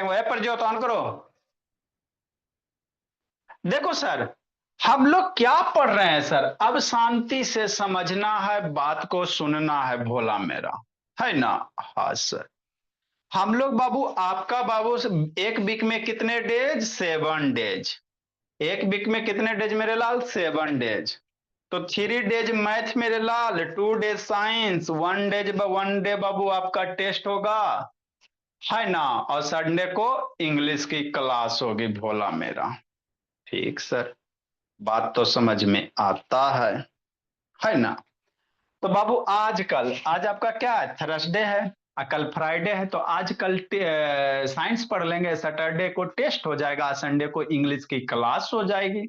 Web पर जो तो ऑन करो। देखो सर, हम लोग क्या पढ़ रहे हैं सर? अब शांति से समझना है, बात को सुनना है भोला मेरा, है ना? हाँ सर। हम लोग बाबू, आपका बाबू, एक वीक में कितने डेज? 7 डेज। एक वीक में कितने डेज मेरे लाल? 7 डेज। तो 3 डेज मैथ मेरे लाल, 2 डेज साइंस, 1 डेज 1 डे बाबू आपका टेस्ट होगा, है ना? और संडे को इंग्लिश की क्लास होगी भोला मेरा। ठीक सर, बात तो समझ में आता है ना? तो बाबू आजकल, आज आपका क्या है? थर्सडे है और कल फ्राइडे है, तो आज कल साइंस पढ़ लेंगे, सैटरडे को टेस्ट हो जाएगा, संडे को इंग्लिश की क्लास हो जाएगी।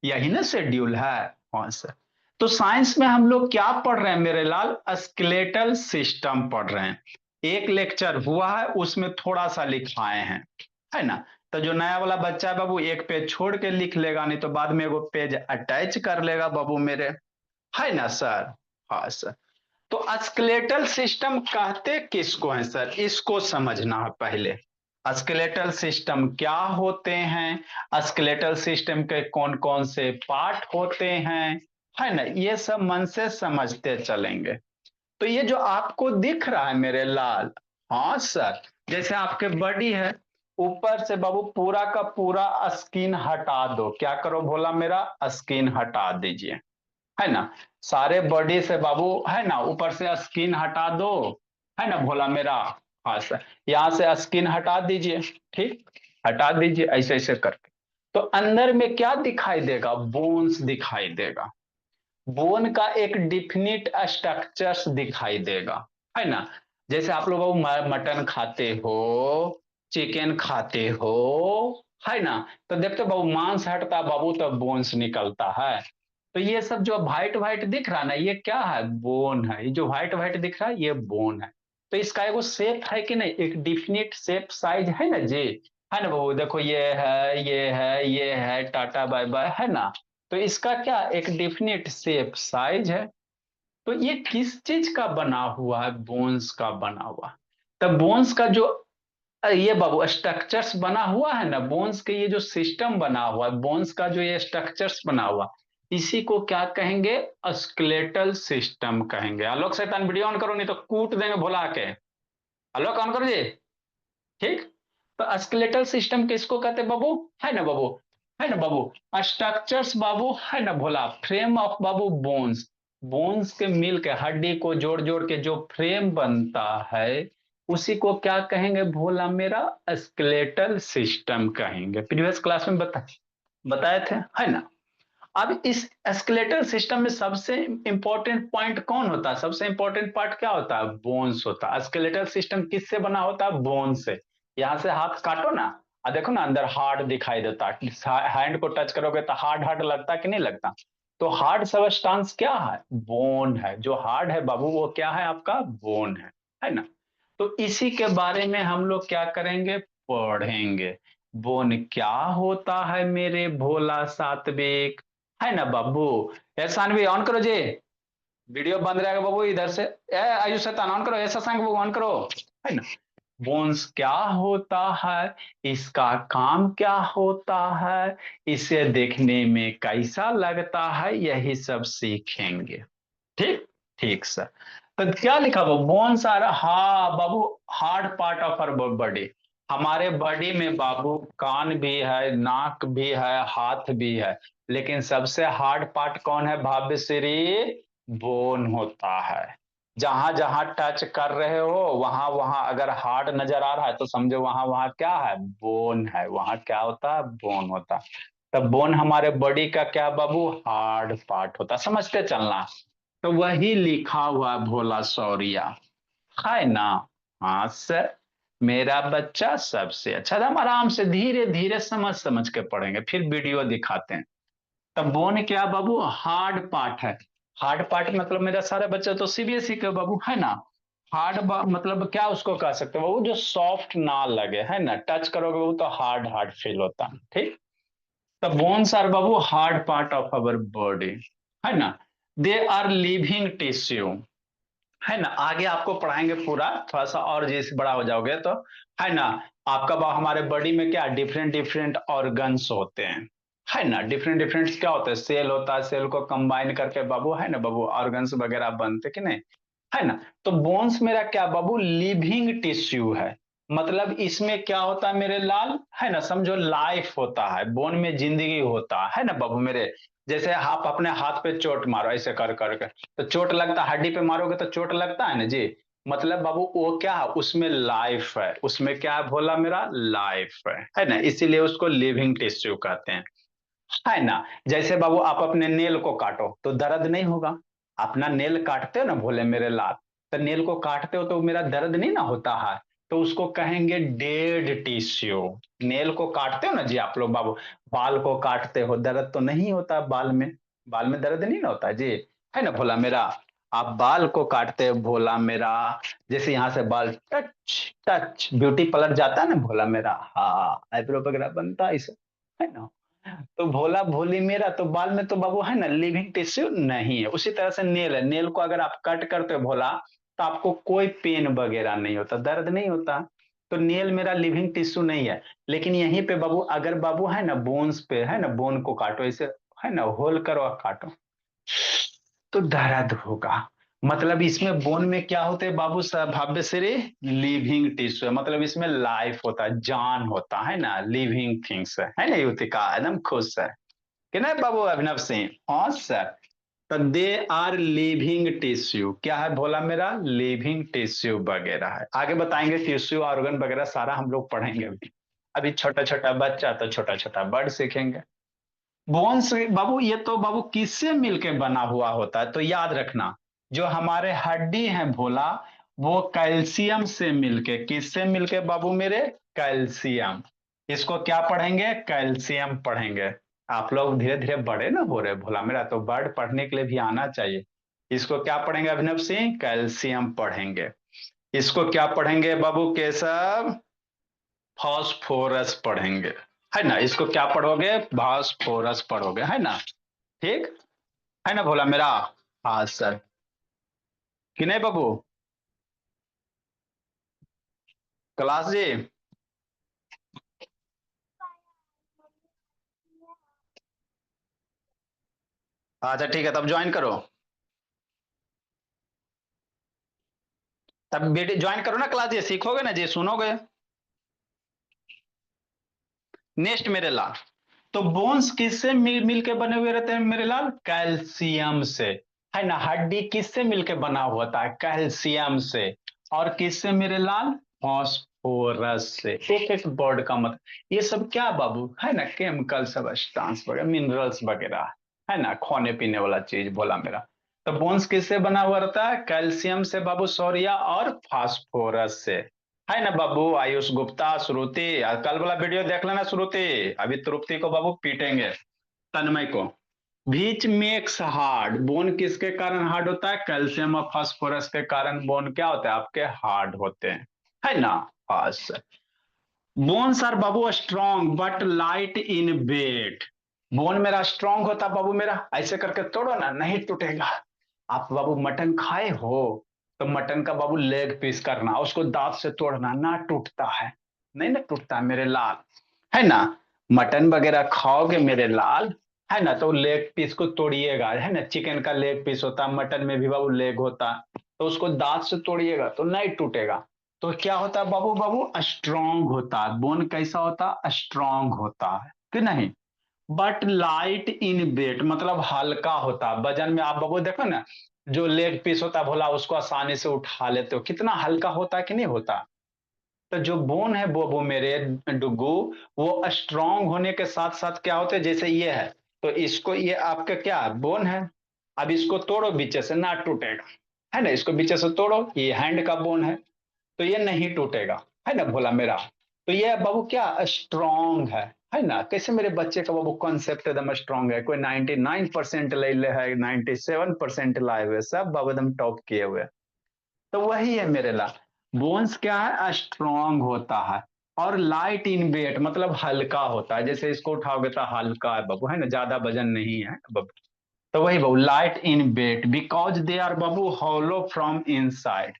यही ना शेड्यूल है? हाँ सर। तो साइंस में हम लोग क्या पढ़ रहे हैं मेरे लाल? स्केलेटल सिस्टम पढ़ रहे हैं। एक लेक्चर हुआ है, उसमें थोड़ा सा लिखाए हैं, है ना? तो जो नया वाला बच्चा है बाबू, एक पेज छोड़ के लिख लेगा, नहीं तो बाद में एगो पेज अटैच कर लेगा बाबू मेरे, है ना सर? हाँ सर। तो स्केलेटल सिस्टम कहते किसको है सर? इसको समझना है पहले। स्केलेटल सिस्टम क्या होते हैं, स्केलेटल सिस्टम के कौन कौन से पार्ट होते हैं, है ना? ये सब मन से समझते चलेंगे। तो ये जो आपको दिख रहा है मेरे लाल, हाँ सर, जैसे आपके बॉडी है, ऊपर से बाबू पूरा का पूरा स्किन हटा दो। क्या करो भोला मेरा? स्किन हटा दीजिए, है ना? सारे बॉडी से बाबू, है ना, ऊपर से स्किन हटा दो, है ना भोला मेरा? हाँ सर। यहां से स्किन हटा दीजिए, ठीक, हटा दीजिए ऐसे ऐसे करके। तो अंदर में क्या दिखाई देगा? बोन्स दिखाई देगा। बोन का एक डिफिनिट स्ट्रक्चर्स दिखाई देगा, है ना? जैसे आप लोग मटन खाते हो, चिकन खाते हो, है ना? तो देखते हो बाबू, मांस हटता है बाबू, तब बोन्स निकलता है। तो ये सब जो व्हाइट व्हाइट दिख रहा है ना, ये क्या है? बोन है। ये जो व्हाइट व्हाइट दिख रहा है, ये बोन है। तो इसका एगो शेप है कि नहीं? एक डिफिनिट शेप साइज है ना जी, है ना बाबू? देखो, ये है, ये है, ये है, टाटा बाय बाय, है ना? तो इसका क्या, एक डिफिनिट शेप साइज है। तो ये किस चीज का बना हुआ है? बोन्स का बना हुआ। तब बोन्स का जो ये बाबू स्ट्रक्चर्स बना हुआ है ना, बोन्स के ये जो सिस्टम बना हुआ है, बोन्स का जो ये स्ट्रक्चर्स बना हुआ, इसी को क्या कहेंगे? स्केलेटल सिस्टम कहेंगे। आलोक शैतान वीडियो ऑन करो, नहीं तो कूट देंगे भुला के। आलोक ऑन करो जी। ठीक। तो स्केलेटल सिस्टम किसको कहते हैं बाबू? है ना बाबू? है ना बाबू? स्ट्रक्चर्स बाबू, है ना भोला? फ्रेम ऑफ बाबू बोन्स। बोन्स के मिल के, हड्डी को जोड़ जोड़ के जो फ्रेम बनता है, उसी को क्या कहेंगे भोला मेरा? स्केलेटल सिस्टम कहेंगे। प्रीवियस क्लास में बताए थे, है ना? अब इस स्केलेटल सिस्टम में सबसे इंपॉर्टेंट पॉइंट कौन होता है? सबसे इंपॉर्टेंट पार्ट क्या होता है? बोन्स होता है। स्केलेटल सिस्टम किससे बना होता है? बोन से। यहां से हाथ काटो ना, और देखो ना, अंदर हार्ड दिखाई देता है। हैंड को टच करोगे तो हार्ड हार्ड लगता है कि नहीं लगता? तो हार्ड सबस्टांस क्या है? बोन है। जो हार्ड है बाबू, वो क्या है? आपका बोन है ना? तो इसी के बारे में हम लोग क्या करेंगे? पढ़ेंगे। बोन क्या होता है मेरे भोला सात्विक, है ना बाबू? एहसान भी ऑन करो जी। वीडियो बंद रहेगा बाबू इधर से। आयुष शैतान ऑन करो, ऐसा संग ऑन करो, है ना? बोन्स क्या होता है, इसका काम क्या होता है, इसे देखने में कैसा लगता है, यही सब सीखेंगे। ठीक। ठीक सर। तो क्या लिखा बाबू? बोन्स आर, हाँ बाबू, hard part of our body. हमारे बॉडी में बाबू कान भी है, नाक भी है, हाथ भी है, लेकिन सबसे हार्ड पार्ट कौन है भाग्यश्री? बोन होता है। जहां जहां टच कर रहे हो, वहां वहां अगर हार्ड नजर आ रहा है, तो समझो वहां वहां क्या है? बोन है। वहां क्या होता है? बोन होता है। तब बोन हमारे बॉडी का क्या बाबू? हार्ड पार्ट होता है। समझते चलना। तो वही लिखा हुआ भोला सौरिया, है ना? हाँ सर। मेरा बच्चा सबसे अच्छा था। हम आराम से धीरे धीरे समझ समझ के पढ़ेंगे, फिर वीडियो दिखाते हैं। तब बोन क्या बाबू? हार्ड पार्ट है। हार्ड पार्ट मतलब मेरा सारा बच्चा तो सीबीएसई के बाबू, है ना? हार्ड मतलब क्या उसको कह सकते हो बाबू? जो सॉफ्ट ना लगे, है ना? टच करोगे वो तो हार्ड हार्ड फील होता है। ठीक। तब बोन्स आर बाबू hard part of our body, है ना? दे आर लिविंग टिश्यू, है ना, आगे आपको पढ़ाएंगे पूरा, थोड़ा सा और जैसे बड़ा हो जाओगे तो, है ना। आपका हमारे बॉडी में क्या डिफरेंट डिफरेंट ऑर्गन्स होते हैं, है ना। डिफरेंट डिफरेंट क्या होता है, सेल होता है, सेल को कंबाइन करके बाबू, है ना बाबू, ऑर्गन्स वगैरह बनते कि नहीं, है ना। तो बोन्स मेरा क्या बाबू, लिविंग टिश्यू है। मतलब इसमें क्या होता है मेरे लाल, है ना, समझो लाइफ होता है, बोन में जिंदगी होता है ना बाबू मेरे। जैसे आप अपने हाथ पे चोट मारो ऐसे कर करके, तो चोट लगता है, हड्डी पे मारोगे तो चोट लगता है ना जी। मतलब बाबू वो क्या है, उसमें लाइफ है, उसमें क्या है भोला मेरा, लाइफ है ना, इसीलिए उसको लिविंग टिश्यू कहते हैं, है ना। जैसे बाबू आप अपने नेल को काटो तो दर्द नहीं होगा, अपना नेल काटते हो ना भोले मेरे लाल, तो नेल को काटते हो तो मेरा दर्द नहीं ना होता है, तो उसको कहेंगे डेड टिश्यू। नेल को काटते हो ना जी आप लोग बाबू, बाल को काटते हो, दर्द तो नहीं होता बाल में, बाल में दर्द नहीं ना होता जी, है ना भोला मेरा। आप बाल को काटते हो भोला मेरा, जैसे यहाँ से बाल टच टच ब्यूटी पार्लर जाता है ना भोला मेरा, हाँ आईब्रो वगैरह बनता है इसे, है ना। तो भोला भोली मेरा तो बाल में तो बाबू है ना लिविंग टिश्यू नहीं है। उसी तरह से नेल है, नेल को अगर आप कट करते हो भोला, तो आपको कोई पेन वगैरह नहीं होता, दर्द नहीं होता। तो नेल मेरा लिविंग टिश्यू नहीं है। लेकिन यहीं पे बाबू, अगर बाबू है ना बोन्स पे, है ना बोन को काटो ऐसे, है ना होल करो और काटो, तो दर्द होगा। मतलब इसमें बोन में क्या होते हैं बाबू साहब, भव्य श्री लिविंग टिश्यू है, मतलब इसमें लाइफ होता है, जान होता है ना, लिविंग थिंग्स है ना युतिका, एकदम खुश है कि नहीं बाबू अभिनव सिंह, हाँ सर। तो दे आर लिविंग टिश्यू, क्या है भोला मेरा, लिविंग टिश्यू वगैरह है। आगे बताएंगे टिश्यू ऑर्गन वगैरह सारा हम लोग पढ़ेंगे अभी। अभी छोटा छोटा बच्चा तो छोटा छोटा वर्ड सीखेंगे। बोन्स बाबू, ये तो बाबू किससे मिलके बना हुआ होता है, तो याद रखना, जो हमारे हड्डी है भोला, वो कैल्शियम से मिलके, किससे मिलके बाबू मेरे, कैल्शियम। इसको क्या पढ़ेंगे, कैल्शियम पढ़ेंगे। आप लोग धीरे धीरे बड़े ना हो रहे भोला मेरा, तो वर्ड पढ़ने के लिए भी आना चाहिए। इसको क्या पढ़ेंगे अभिनव सिंह, कैल्शियम पढ़ेंगे। इसको क्या पढ़ेंगे बाबू केशव, फास्फोरस पढ़ेंगे, है ना। इसको क्या पढ़ोगे, फास्फोरस पढ़ोगे, है ना। ठीक है ना भोला मेरा, हाँ सर, कि नहीं बाबू, क्लास जी। अच्छा ठीक है, तब ज्वाइन करो, तब बेटे ज्वाइन करो ना क्लास जी, सीखोगे ना जी, सुनोगे। नेक्स्ट मेरे लाल, तो बोन्स किससे मिल के बने हुए रहते हैं मेरे लाल, कैल्शियम से, है ना। हड्डी किससे मिलके बना हुआ था, कैल्शियम से। और किससे मेरे लाल, फास्फोरस से। एक एक वर्ड का मतलब ये सब क्या बाबू, है ना, केमिकल सब्सटेंस वगैरह, मिनरल्स वगैरह, है ना, खाने पीने वाला चीज बोला मेरा। तो बोन्स किससे बना हुआ रहता है, कैल्शियम से बाबू, सोरिया और फास्फोरस से, है ना बाबू। आयुष गुप्ता, श्रुति, कल वाला वीडियो देख लेना श्रुति। अभी तृप्ति को बाबू पीटेंगे, तन्मय को। बीच मेक्स हार्ड, बोन किसके कारण हार्ड होता है, कैल्शियम और फास्फोरस के कारण बोन क्या होता है आपके, हार्ड होते हैं, है ना। बस, बोन्स आर बाबू strong but light in weight. Bone मेरा स्ट्रांग होता बाबू मेरा, ऐसे करके तोड़ो ना नहीं टूटेगा। आप बाबू मटन खाए हो, तो मटन का बाबू लेग पीस करना, उसको दांत से तोड़ना, ना टूटता है, नहीं ना टूटता मेरे लाल, है ना। मटन वगैरह खाओगे मेरे लाल, है ना, तो लेग पीस को तोड़िएगा, है ना, चिकन का लेग पीस होता है, मटन में भी बाबू लेग होता है, तो उसको दांत से तोड़िएगा तो नहीं टूटेगा। तो क्या होता है बाबू, बाबू स्ट्रांग होता है, बोन कैसा होता है, स्ट्रांग होता है कि नहीं। बट लाइट इन वेट, मतलब हल्का होता है वजन में। आप बाबू देखो ना, जो लेग पीस होता है भोला, उसको आसानी से उठा लेते हो, कितना हल्का होता है कि नहीं होता। तो जो बोन है वो मेरे डुगू, वो स्ट्रांग होने के साथ साथ क्या होते हैं, जैसे ये है, तो इसको, ये आपका क्या बोन है, अब इसको तोड़ो बीचे से ना टूटेगा, है ना। इसको बीचे से तोड़ो, ये हैंड का बोन है, तो ये नहीं टूटेगा, है ना भोला मेरा। तो ये बाबू क्या स्ट्रांग है ना। कैसे मेरे बच्चे का बाबू कॉन्सेप्ट एकदम स्ट्रांग है, कोई 99% ले ले है, 97% लाए हुए, सब बाबू एकदम टॉप किए हुए। तो वही है मेरे ला, बोन्स क्या है, स्ट्रांग होता है, और लाइट इन वेट, मतलब हल्का होता है, जैसे इसको उठाओगे तो हल्का है बाबू, है ना, ज्यादा वजन नहीं है बाबू। तो वही बाबू, light in weight because they are बाबू हॉलो फ्रॉम इनसाइड।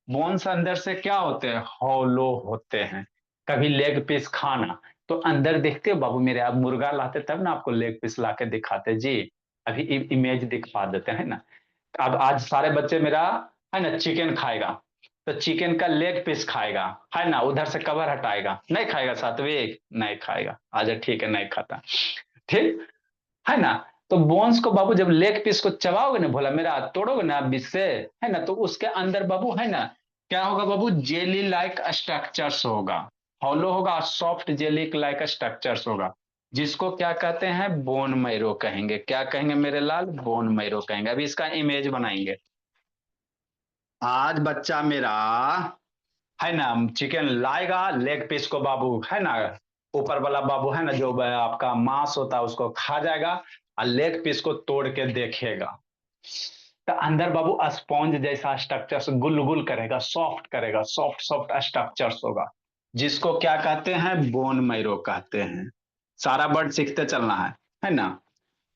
बोन्स अंदर से क्या होते हैं, हॉलो होते हैं। कभी लेग पीस खाना तो अंदर देखते हो बाबू मेरे, आप मुर्गा लाते तब ना आपको लेग पीस ला के दिखाते जी। अभी इमेज दिखा देते हैं ना। अब आज सारे बच्चे मेरा है ना चिकन खाएगा, तो चिकन का लेग पीस खाएगा, है ना, उधर से कवर हटाएगा, नहीं खाएगा सात्विक, नहीं खाएगा, अच्छा ठीक है नहीं खाता, ठीक है ना। तो बोन्स को बाबू जब लेग पीस को चबाओगे ना भोला मेरा, तोड़ोगे ना आप बीच से, है ना, तो उसके अंदर बाबू है ना क्या होगा बाबू, जेली लाइक स्ट्रक्चर्स होगा, हॉलो होगा, सॉफ्ट जेली लाइक स्ट्रक्चर्स होगा, जिसको क्या कहते हैं, बोन मैरो कहेंगे। क्या कहेंगे मेरे लाल, बोन मैरो कहेंगे। अभी इसका इमेज बनाएंगे। आज बच्चा मेरा है ना चिकन लाएगा, लेग पीस को बाबू है ना, ऊपर वाला बाबू है ना जो आपका मांस होता है उसको खा जाएगा, और लेग पीस को तोड़ के देखेगा, तो अंदर बाबू स्पॉन्ज जैसा स्ट्रक्चर गुल गुल करेगा, सॉफ्ट करेगा, सॉफ्ट सॉफ्ट स्ट्रक्चर्स होगा, जिसको क्या कहते हैं, बोन मैरो कहते हैं। सारा वर्ड सीखते चलना है ना।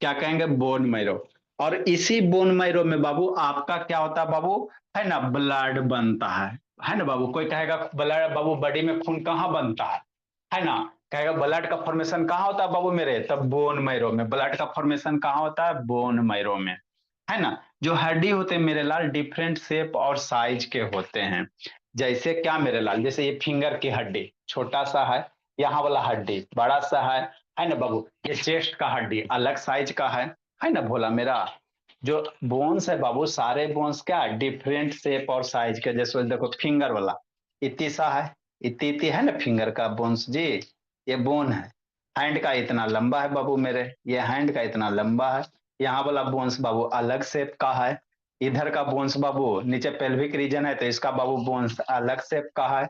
क्या कहेंगे, बोन मैरो। और इसी बोन मैरो में बाबू आपका क्या होता है बाबू, है ना, ब्लड बनता है ना बाबू। कोई कहेगा ब्लड बाबू बॉडी में खून कहाँ बनता है ना, कहेगा ब्लड का फॉर्मेशन कहाँ होता है बाबू मेरे, तब बोन मैरो में। ब्लड का फॉर्मेशन कहाँ होता है, बोन मैरो में, है ना। जो हड्डी होते हैं मेरे लाल डिफरेंट शेप और साइज के होते हैं। जैसे क्या मेरे लाल, जैसे ये फिंगर की हड्डी छोटा सा है, यहाँ वाला हड्डी बड़ा सा है ना बाबू। ये चेस्ट का हड्डी अलग साइज का है ना भोला मेरा। जो बोन्स है बाबू, सारे बोन्स क्या डिफरेंट शेप और साइज के। जैसे देखो फिंगर वाला इतनी सा है, इतनी इतनी है ना फिंगर का बोन्स जी, ये बोन है। हैंड का इतना लंबा है बाबू मेरे, ये हैंड का इतना लंबा है। यहाँ वाला बोन्स बाबू अलग शेप का है। इधर का बोन्स बाबू नीचे पेल्विक रीजन है तो इसका बाबू बोन्स अलग शेप का है।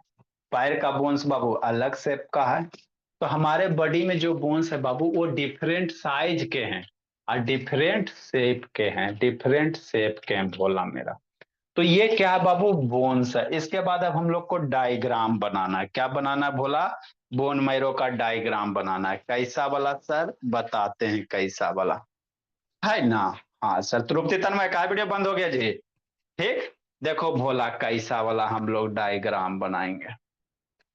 पैर का बोन्स बाबू अलग शेप का है। तो हमारे बॉडी में जो बोन्स है बाबू वो डिफरेंट साइज के हैं और डिफरेंट शेप के हैं, डिफरेंट शेप के हैं बोला मेरा। तो ये क्या है बाबू, बोन्स है। इसके बाद अब हम लोग को डायग्राम बनाना है। क्या बनाना है भोला, बोन मैरो का डायग्राम बनाना है। कैसा वाला सर, बताते हैं कैसा वाला, है ना। हाँ सर, तृप्ति तन्मय का वीडियो बंद हो गया जी, ठीक। देखो भोला कैसा वाला हम लोग डायग्राम बनाएंगे।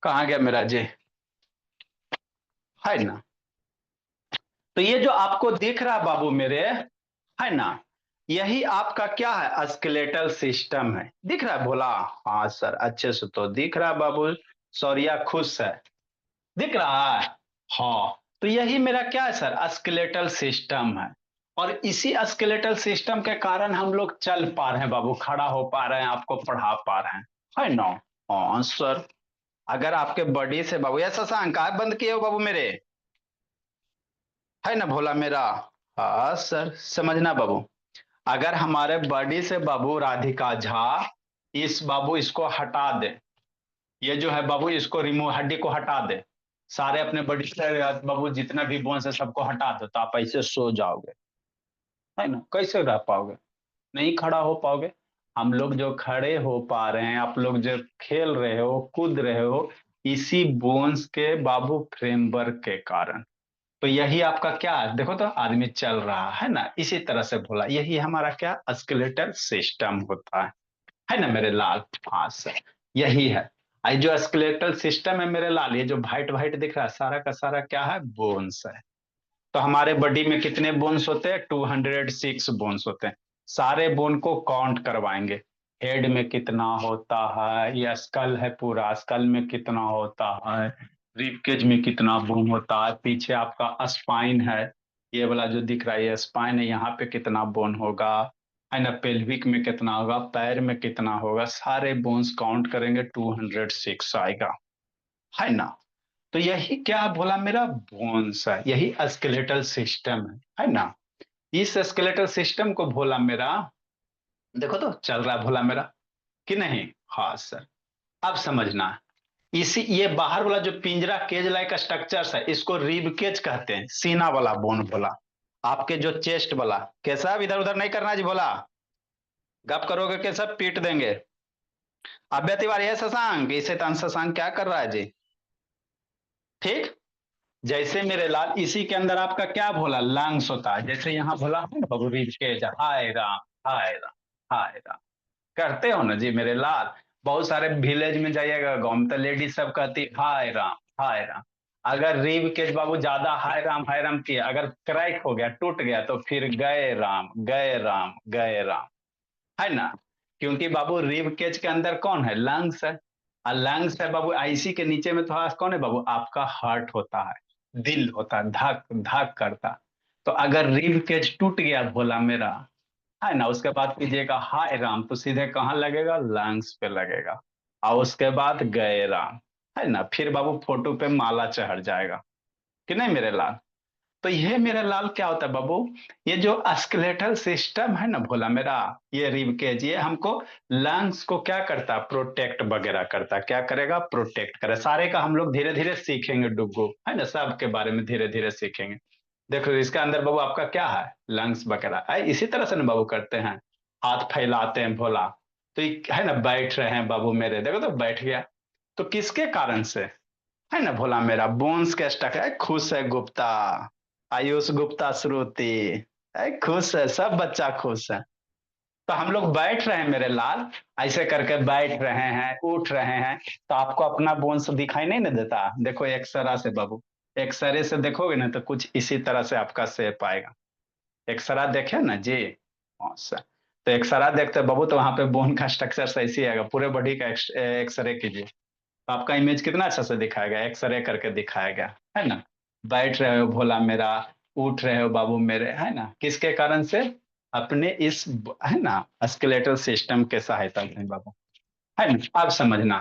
कहाँ गया मेरा जी, है ना। तो ये जो आपको दिख रहा है बाबू मेरे, है ना, यही आपका क्या है, स्केलेटल सिस्टम है। दिख रहा है भोला, हाँ सर अच्छे से तो दिख रहा है बाबू। सौरिया खुश है, दिख रहा है। हाँ, तो यही मेरा क्या है सर, स्केलेटल सिस्टम है। और इसी स्केलेटल सिस्टम के कारण हम लोग चल पा रहे हैं बाबू, खड़ा हो पा रहे हैं, आपको पढ़ा पा रहे हैं, है ना। हाँ सर, अगर आपके बॉडी से बाबू, ऐसा शशांक काय बंद किए हो बाबू मेरे, है ना भोला मेरा। हाँ सर, समझना बाबू, अगर हमारे बॉडी से बाबू राधिका झा इस बाबू इसको हटा दे, ये जो है बाबू इसको रिमूव, हड्डी को हटा दे, सारे अपने बॉडी से बाबू जितना भी बोन्स है सबको हटा दो, तो आप ऐसे सो जाओगे, है ना। कैसे रह पाओगे, नहीं खड़ा हो पाओगे। हम लोग जो खड़े हो पा रहे हैं, आप लोग जो खेल रहे हो, कूद रहे हो, इसी बोन्स के बाबू फ्रेमवर्क के कारण। तो यही आपका क्या है, देखो तो आदमी चल रहा है ना, इसी तरह से बोला, यही हमारा क्या स्केलेटल सिस्टम होता है ना मेरे लाल। हाँ सर, यही है। ये जो स्केलेटल सिस्टम है मेरे लाल, ये जो वाइट वाइट दिख रहा है सारा का सारा क्या है, बोन्स है। तो हमारे बॉडी में कितने बोन्स होते हैं, 206 बोन्स होते हैं। सारे बोन को काउंट करवाएंगे। हेड में कितना होता है, ये स्कल है पूरा, स्कल में कितना होता है, रिबकेज में कितना बोन होता है, पीछे आपका स्पाइन है, ये वाला जो दिख रहा है ये स्पाइन है, यहाँ पे कितना बोन होगा, है ना, पेल्विक में कितना होगा, पैर में कितना होगा, सारे बोन्स काउंट करेंगे 206 आएगा, है ना। तो यही क्या बोला मेरा, बोन्स है, यही स्केलेटल सिस्टम है ना। इस स्केलेटल सिस्टम को भोला मेरा, देखो तो चल रहा है भोला मेरा कि नहीं। हाँ सर, अब समझना, इसी ये बाहर वाला जो पिंजरा केज लाइक स्ट्रक्चर्स है इसको रिब केज कहते हैं, सीना वाला बोन भोला। आपके जो चेस्ट वाला, कैसा, इधर उधर नहीं करना जी भोला, गप करोगे कैसा पीट देंगे। अभ्य तिवारी है शशांक, इसे तन शशांक क्या कर रहा है जी, ठीक। जैसे मेरे लाल इसी के अंदर आपका क्या भोला लंग्स होता है, जैसे यहाँ भोला है ना बाबू रीड के हाय राम हाय राम हाय राम करते हो ना जी मेरे लाल। बहुत सारे विलेज में जाइएगा गाँव में तो लेडीज सब कहती हाय राम हाय राम। अगर रीव के बाबू ज्यादा हाय राम किया, अगर क्रैक हो गया टूट गया तो फिर गए राम गए राम गए राम, है ना। क्योंकि बाबू रिब केज के अंदर कौन है लंग्स है, और लंग्स है बाबू आईसी के नीचे में थोड़ा कौन है बाबू आपका हार्ट होता है, दिल होता है, धक धक करता। तो अगर रिब केज टूट गया भोला मेरा, है ना, उसके बाद कीजिएगा हाय राम तो सीधे कहाँ लगेगा लंग्स पे लगेगा, और उसके बाद गए राम, है ना, फिर बाबू फोटो पे माला चढ़ जाएगा कि नहीं मेरे लाल। तो ये मेरा लाल क्या होता है बाबू, ये जो स्केलेटल सिस्टम है ना भोला मेरा, ये रिबकेज ये हमको लंग्स को क्या करता है प्रोटेक्ट वगैरह करता है, क्या करेगा प्रोटेक्ट करे सारे का। हम लोग धीरे धीरे सीखेंगे डुग्गू, है ना, सब के बारे में धीरे धीरे सीखेंगे। देखो इसके अंदर बाबू आपका क्या है लंग्स वगैरह है, इसी तरह से ना बाबू करते हैं, हाथ फैलाते हैं भोला। तो है ना बैठ रहे हैं बाबू मेरे, देखो तो बैठ गया, तो किसके कारण से, है ना भोला मेरा बोन्स के स्टक है, खुश है गुप्ता, आयुष गुप्ता श्रुति, है खुश है, सब बच्चा खुश है। तो हम लोग बैठ रहे हैं मेरे लाल, ऐसे करके बैठ रहे हैं उठ रहे हैं, तो आपको अपना बोन्स दिखाई नहीं ना देता, देखो एक्सरा से बाबू, एक्सरे से देखोगे ना तो कुछ इसी तरह से आपका शेप आएगा। एक्सरा देखे ना जी, हाँ सर। तो एक्सरा देखते बाबू तो वहां पे बोन का स्ट्रक्चर ऐसे ही आएगा, पूरे बॉडी का एक्सरे कीजिए तो आपका इमेज कितना अच्छा से दिखाया गया, एक्सरे करके दिखाया गया, है ना। बैठ रहे हो भोला मेरा, उठ रहे हो बाबू मेरे, है ना, किसके कारण से, अपने इस, है ना, स्केलेटल सिस्टम के सहायता से बाबू, है ना। अब समझना,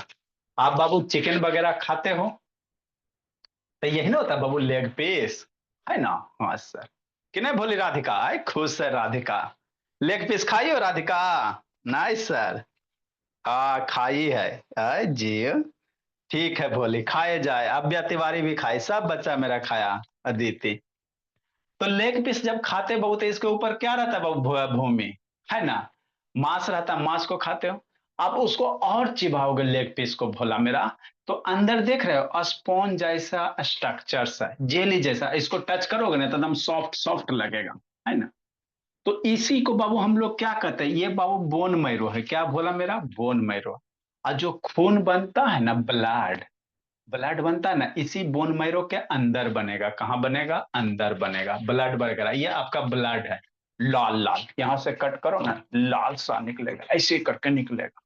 आप बाबू चिकन वगैरह खाते हो तो यही ना होता है बाबू लेग पीस, है ना। हाँ सर, कि नहीं भोली राधिका, आई खुश है राधिका, लेग पीस खाई हो राधिका, नाइस सर, हाँ खाई है, जी ठीक है भोली खाए जाए, अव्या तिवारी भी खाई, सब बच्चा मेरा खाया, अदिति। तो लेग पीस जब खाते बहुत है इसके ऊपर क्या रहता है भूमि, है ना, मांस रहता है, मांस को खाते हो, आप उसको और चिबाओगे लेग पीस को भोला मेरा, तो अंदर देख रहे हो स्पॉन्ज जैसा स्ट्रक्चर है, जेली जैसा, इसको टच करोगे ना तो एकदम सॉफ्ट सॉफ्ट लगेगा, है ना। तो इसी को बाबू हम लोग क्या कहते हैं, ये बाबू बोन मैरो है, क्या बोला मेरा बोन मैरो। और जो खून बनता है ना ब्लड, ब्लड बनता है ना इसी बोन मैरो के अंदर बनेगा, कहाँ बनेगा अंदर बनेगा ब्लड वगैरह, ये आपका ब्लड है, लाल लाल यहां से कट करो ना लाल सा निकलेगा, ऐसे करके निकलेगा,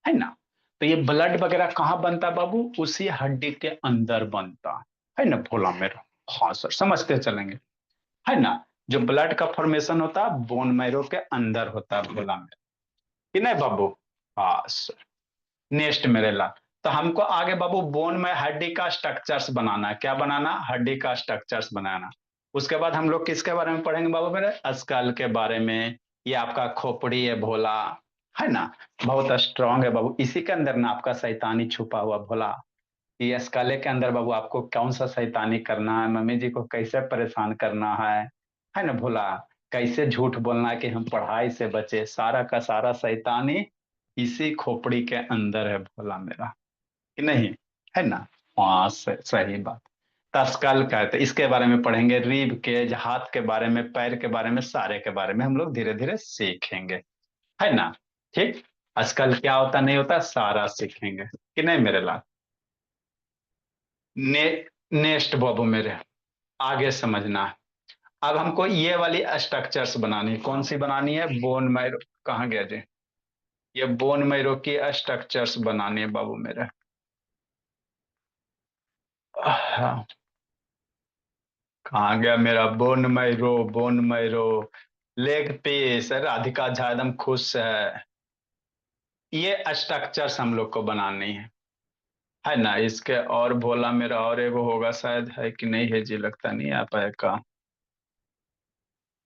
है ना। तो ये ब्लड वगैरह कहाँ बनता है बाबू, उसी हड्डी के अंदर बनता है ना भोला मेरा। हाँ सर समझते चलेंगे, है ना। जो ब्लड का फॉर्मेशन होता है बोन मैरो के अंदर होता है भोला मेरा, कि नहीं बाबू। हाँ सर, नेक्स्ट मेरे ला, तो हमको आगे बाबू बोन में हड्डी का स्ट्रक्चर्स बनाना है, क्या बनाना, हड्डी का स्ट्रक्चर्स बनाना। उसके बाद हम लोग किसके बारे में पढ़ेंगे बाबू मेरे, स्कल के बारे में, ये आपका खोपड़ी है भोला, है ना, बहुत स्ट्रांग है बाबू, इसी के अंदर ना आपका शैतानी छुपा हुआ भोला। ये स्कले के अंदर बाबू आपको कौन सा शैतानी करना है, मम्मी जी को कैसे परेशान करना है ना भोला, कैसे झूठ बोलना है कि हम पढ़ाई से बचे, सारा का सारा शैतानी इसी खोपड़ी के अंदर है भोला मेरा, कि नहीं, है ना। हाँ सही बात। तस्कल कहते इसके बारे में पढ़ेंगे, रीब के हाथ के बारे में, पैर के बारे में, सारे के बारे में हम लोग धीरे धीरे सीखेंगे, है ना। ठीक, आजकल क्या होता नहीं होता सारा सीखेंगे, कि नहीं मेरे लाल। ने, नेक्स्ट बाबू मेरे, आगे समझना है। अब हमको ये वाली स्ट्रक्चर्स बनानी है, कौन सी बनानी है, बोन मैरो, कहाँ गया जी, ये बोन मैरो की स्ट्रक्चर्स बनानी है बाबू मेरे। हाँ, कहाँ गया मेरा bone marrow, bone marrow, leg piece, Radhika Jha एकदम खुश है, ये स्ट्रक्चर्स हम लोग को बनानी है ना। इसके और भोला मेरा और एगो होगा शायद, है कि नहीं है जी, लगता नहीं आ पाया का,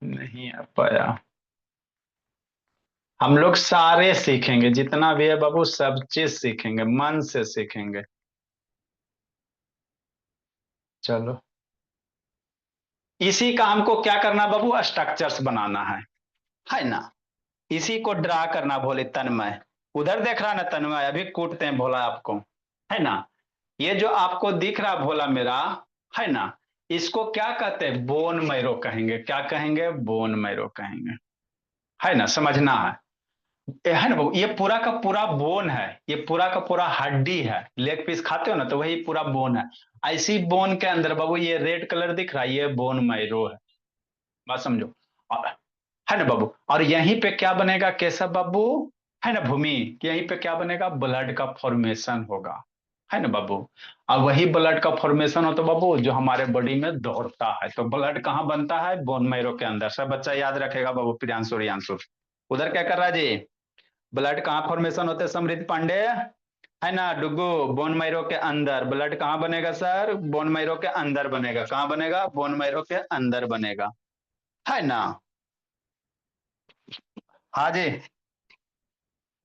नहीं आ पाया। हम लोग सारे सीखेंगे जितना भी है बाबू, सब चीज सीखेंगे, मन से सीखेंगे। चलो, इसी का हमको क्या करना बाबू, स्ट्रक्चर्स बनाना है ना। इसी को ड्रा करना भोले तन्मय, उधर देख रहा ना तन्मय, अभी कूटते हैं भोला आपको, है ना। ये जो आपको दिख रहा भोला मेरा, है ना। इसको क्या कहते हैं, बोन मैरो कहेंगे, क्या कहेंगे, बोन मैरो कहेंगे, है ना, समझना है ना बाबू। ये पूरा का पूरा बोन है, ये पूरा का पूरा हड्डी है, लेग पीस खाते हो ना तो वही पूरा बोन है। ऐसी बोन के अंदर बाबू ये रेड कलर दिख रहा है, ये बोन मैरो है, बात समझो। और है ना बाबू, और यहीं पे क्या बनेगा केशव बाबू, है ना भूमि, यहीं पे क्या बनेगा, ब्लड का फॉर्मेशन होगा, है ना बाबू। और वही ब्लड का फॉर्मेशन हो तो बाबू जो हमारे बॉडी में दौड़ता है, तो ब्लड कहाँ बनता है, बोन मैरो के अंदर। सब बच्चा याद रखेगा बाबू, प्रियांशु रियांशु। उधर क्या कर रहा है जी, ब्लड कहाँ फॉर्मेशन होते हैं समृद्ध पांडे, है ना डुगू, बोन मैरो के अंदर ब्लड कहाँ बनेगा सर, बोन मैरो के अंदर बनेगा, कहाँ बनेगा, बोन मैरो के अंदर बनेगा, है ना। हाँ जी,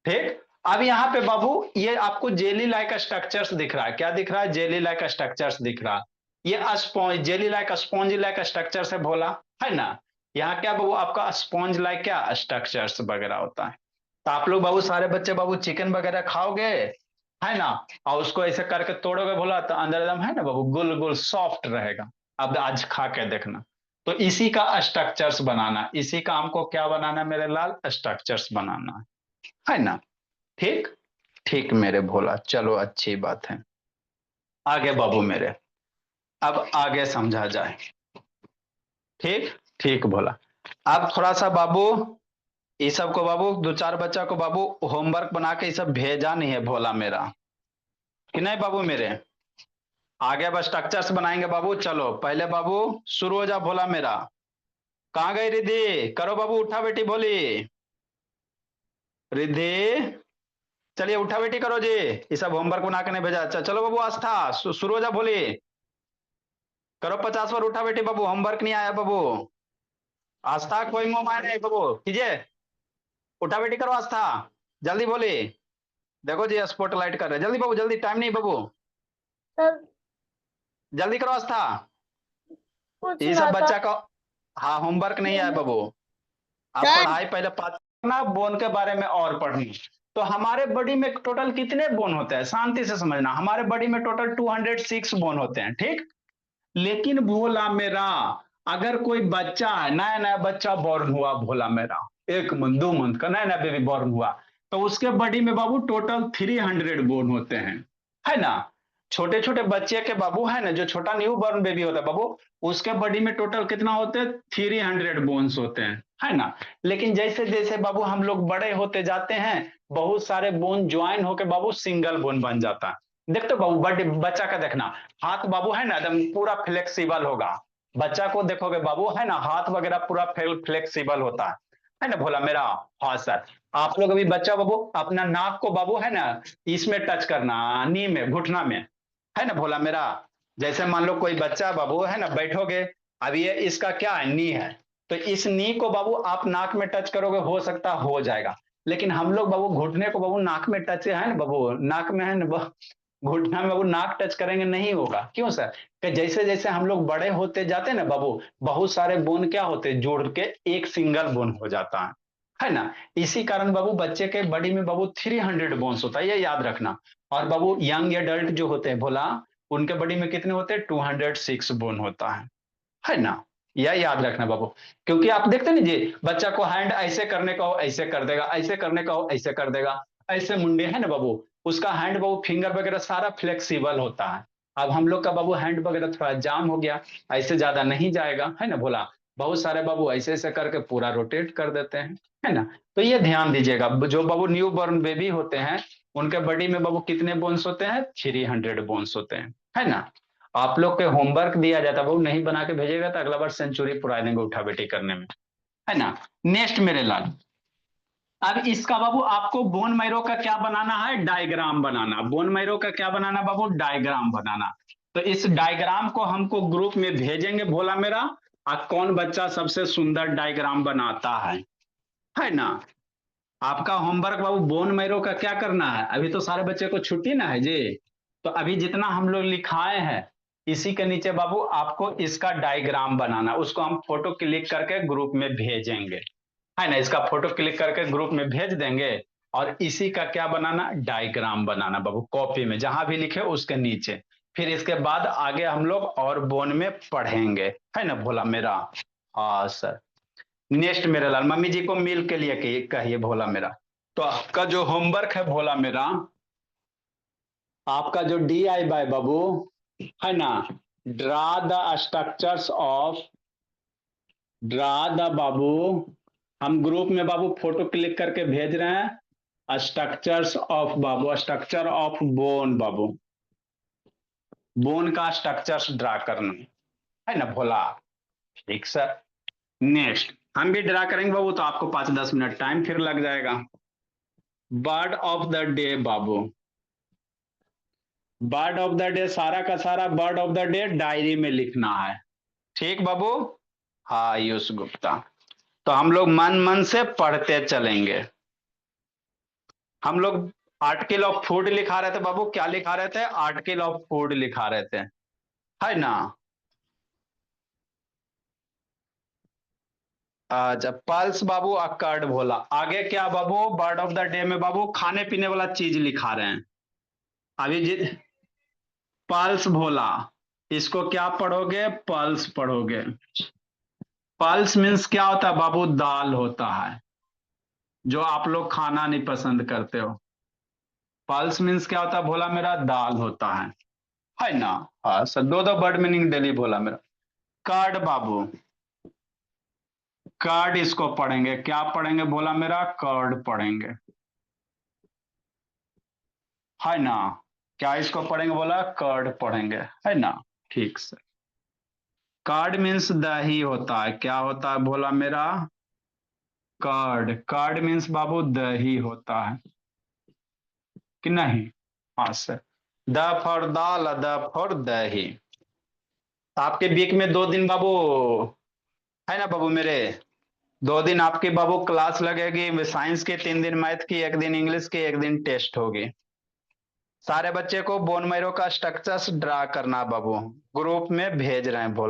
ठीक। अब यहाँ पे बाबू ये आपको जेली लाइक स्ट्रक्चर्स दिख रहा है, क्या दिख रहा है, जेली लाइक स्ट्रक्चर्स दिख रहा है। ये sponge, jelly like sponge like structures है भोला, है ना। यहाँ क्या बाबू आपका स्पॉन्ज लाइक क्या स्ट्रक्चर्स वगैरह होता है। तो आप लोग बाबू सारे बच्चे बाबू चिकन वगैरह खाओगे, है ना, और उसको ऐसे करके तोड़ोगे भोला तो अंदर एकदम है ना बाबू गुल गुल सॉफ्ट रहेगा। अब आज खा के देखना। तो इसी का स्ट्रक्चर्स बनाना, इसी का हमको क्या बनाना है मेरे लाल, स्ट्रक्चर्स बनाना है ना। ठीक, ठीक मेरे भोला, चलो अच्छी बात है। आगे बाबू मेरे, अब आगे समझा जाए। ठीक, ठीक भोला। अब थोड़ा सा बाबू ये सब को बाबू दो चार बच्चा को बाबू होमवर्क बना के ये सब भेजा नहीं है भोला मेरा, कि नहीं बाबू मेरे। आगे अब स्ट्रक्चर्स बनाएंगे बाबू, चलो पहले बाबू शुरू हो जा भोला मेरा। कहाँ गई रिद्धि, करो बाबू उठा बेटी बोली, रिद्धि चलिए उठा बेटी करो जी, ये सब होमवर्क बना के नहीं भेजा। अच्छा चलो बाबू आस्था शुरू हो जा बोली, करो 50 बार उठा बेटी बाबू, होमवर्क नहीं आया बाबू। आस्था कोई मोबाइल नहीं बाबू, कीजिए उठा बेटी करो आस्था, जल्दी बोली। देखो जी स्पॉटलाइट कर रहे, जल्दी बाबू जल्दी, टाइम नहीं बाबू, सर जल्दी करो आस्था। पूछ ये सब रहा था। बच्चा का, हाँ होमवर्क नहीं आया बाबू। आप सर पढ़ाई पहले करना, बोन के बारे में और पढ़नी। तो हमारे बॉडी में टोटल कितने बोन होते हैं, शांति से समझना, हमारे बॉडी में टोटल 206 बोन होते हैं, ठीक। लेकिन भोला मेरा, अगर कोई बच्चा है, नया नया बच्चा बॉर्न हुआ भोला मेरा, 1 मंथ 2 मंथ का नया नया बेबी बॉर्न हुआ, तो उसके बॉडी में बाबू टोटल 300 बोन होते हैं, है ना। छोटे छोटे बच्चे के बाबू, है ना, जो छोटा न्यू बॉर्न बेबी होता है बाबू, उसके बॉडी में टोटल कितना होते हैं, 300 बोन्स होते हैं, है ना। लेकिन जैसे जैसे बाबू हम लोग बड़े होते जाते हैं, बहुत सारे बोन ज्वाइन होकर बाबू सिंगल बोन बन जाता है। देखते हो बाबू, बड़े बच्चा का देखना, हाथ बाबू है ना एकदम पूरा फ्लेक्सिबल होगा। बच्चा को देखोगे बाबू, है ना, हाथ वगैरह पूरा फ्लेक्सिबल होता है ना भोला मेरा। हाँ सर। आप लोग अभी बच्चा बाबू अपना नाक को बाबू, है ना, इसमें टच करना, नी में, घुटना में, है ना भोला मेरा। जैसे मान लो कोई बच्चा बाबू, है ना, बैठोगे, अब ये इसका क्या है, नी है, तो इस नी को बाबू आप नाक में टच करोगे, हो सकता हो जाएगा। लेकिन हम लोग बाबू घुटने को बाबू नाक में टच है ना बाबू, नाक में है ना, घुटना में बाबू नाक टच करेंगे नहीं होगा, क्यों सर, कि जैसे जैसे हम लोग बड़े होते जाते हैं ना बाबू, बहुत सारे बोन क्या होते हैं जोड़ के एक सिंगल बोन हो जाता है ना। इसी कारण बाबू बच्चे के बॉडी में बाबू 300 बोन्स होता है, ये याद रखना। और बाबू यंग एडल्ट जो होते हैं भोला, उनके बॉडी में कितने होते हैं, 206 बोन होता है ना। यह याद रखना बाबू। क्योंकि आप देखते ना जी, बच्चा को हैंड ऐसे करने का हो ऐसे कर देगा, ऐसे करने का हो ऐसे कर देगा, ऐसे मुंडे है ना बाबू, उसका हैंड बाबू फिंगर वगैरह सारा फ्लेक्सिबल होता है। अब हम लोग का बाबू हैंड वगैरह थोड़ा जाम हो गया, ऐसे ज्यादा नहीं जाएगा, है ना भोला। बहुत सारे बाबू ऐसे ऐसे करके पूरा रोटेट कर देते हैं, है ना। तो ये ध्यान दीजिएगा, जो बाबू न्यू बॉर्न बेबी होते हैं, उनके बॉडी में बाबू कितने बोन्स होते हैं, 300 बोन्स होते हैं, है ना। आप लोग के होमवर्क दिया जाता है, वो नहीं बना के भेजेगा तो अगला बार सेंचुरी पुरा देंगे उठा बेटी करने में, है ना। नेक्स्ट मेरे लाल, अब इसका बाबू आपको बोन मैरो का क्या बनाना है, डायग्राम बनाना। बोन मैरो का क्या बनाना बाबू, डायग्राम बनाना। तो इस डायग्राम को हमको ग्रुप में भेजेंगे भोला मेरा, और कौन बच्चा सबसे सुंदर डायग्राम बनाता है ना। आपका होमवर्क बाबू बोन मैरो का क्या करना है, अभी तो सारे बच्चे को छुट्टी ना है जी, तो अभी जितना हम लोग लिखाए हैं इसी के नीचे बाबू आपको इसका डायग्राम बनाना, उसको हम फोटो क्लिक करके ग्रुप में भेजेंगे, है ना। इसका फोटो क्लिक करके ग्रुप में भेज देंगे, और इसी का क्या बनाना, डायग्राम बनाना बाबू, कॉपी में जहां भी लिखे उसके नीचे। फिर इसके बाद आगे हम लोग और बोन में पढ़ेंगे, है ना भोला मेरा। हाँ सर। नेक्स्ट मेरे लाल, मम्मी जी को मील के लिए कहिए भोला मेरा। तो आपका जो होमवर्क है भोला मेरा, आपका जो DIY बाबू है ना, draw the structures of, draw the बाबू, हम ग्रुप में बाबू फोटो क्लिक करके भेज रहे हैं। Structures of Babu, structure of bone Babu, bone का स्ट्रक्चर्स ड्रा करना है ना भोला। ठीक सर। नेक्स्ट हम भी ड्रा करेंगे बाबू, तो आपको 5-10 मिनट टाइम फिर लग जाएगा। Bird of the day Babu, bird of the day सारा का सारा bird of the day diary में लिखना है। ठीक बाबू। हाँ आयुष गुप्ता। तो हम लोग मन मन से पढ़ते चलेंगे। हम लोग आर्टिकल ऑफ फूड लिखा रहे थे बाबू, क्या लिखा रहे थे, आर्टिकल ऑफ फूड लिखा रहे थे, है ना। अच्छा पल्स बाबू अकर्ड भोला, आगे क्या बाबू, बर्ड ऑफ द डे में बाबू खाने पीने वाला चीज लिखा रहे हैं अभी जी। पल्स भोला, इसको क्या पढ़ोगे, पल्स पढ़ोगे। पल्स मीन्स क्या होता है बाबू, दाल होता है, जो आप लोग खाना नहीं पसंद करते हो। पल्स मीन्स क्या होता है भोला मेरा, दाल होता है ना। हाँ सर, दो दो वर्ड मीनिंग डेली भोला मेरा। कर्ड बाबू, कर्ड इसको पढ़ेंगे, क्या पढ़ेंगे भोला मेरा, कर्ड पढ़ेंगे, है ना। क्या इसको पढ़ेंगे बोला, कर्ड पढ़ेंगे, है ना। ठीक सर। कर्ड मीन्स दही होता है, क्या होता है भोला मेरा, कर्ड, कर्ड मीन्स बाबू दही होता है कि नहीं। हाँ sir. The for dal, the for दही। आपके वीक में 2 दिन बाबू, है ना बाबू मेरे, 2 दिन आपकी बाबू क्लास लगेगी साइंस की, 3 दिन मैथ की, 1 दिन इंग्लिश की, 1 दिन टेस्ट होगी। सारे बच्चे को बोन मैरो का स्ट्रक्चर्स ड्रा करना बाबू, ग्रुप में भेज रहे हैं बोल।